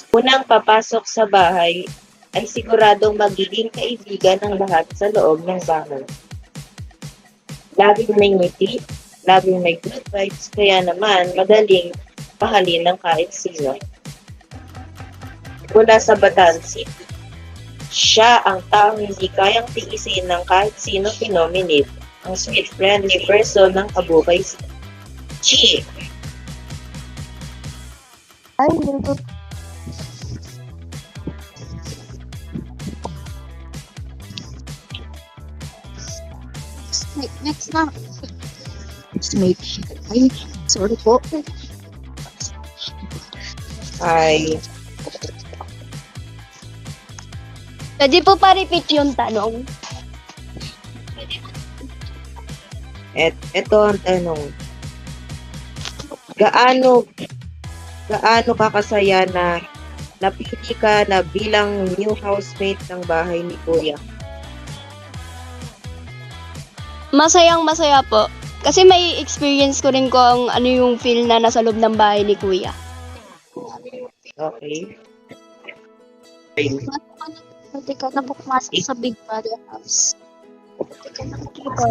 Unang papasok sa bahay ay siguradong magiging kaibigan ng lahat sa loob ng bahay. Laging may ngiti, laging may good vibes, kaya naman madaling pahalin ng kahit sino. Mula sa Bataan City, siya ang taong hindi kayang tiisin ng kahit sino pinominate, ang sweet friendly person ng Kabukay City. Chi! Ay, hindi. Next na. Snake. Ay, sorry po. Ay, Pwede po pa-repeat yung tanong. eto ang tanong. Gaano kakasaya na napili ka na bilang new housemate ng bahay ni Kuya? Masayang-masaya po. Kasi may experience ko rin kung ano yung feel na nasa loob ng bahay ni Kuya. Okay. Pwede ka na bukmasok sa Big Brother House. Pwede ka na makikita.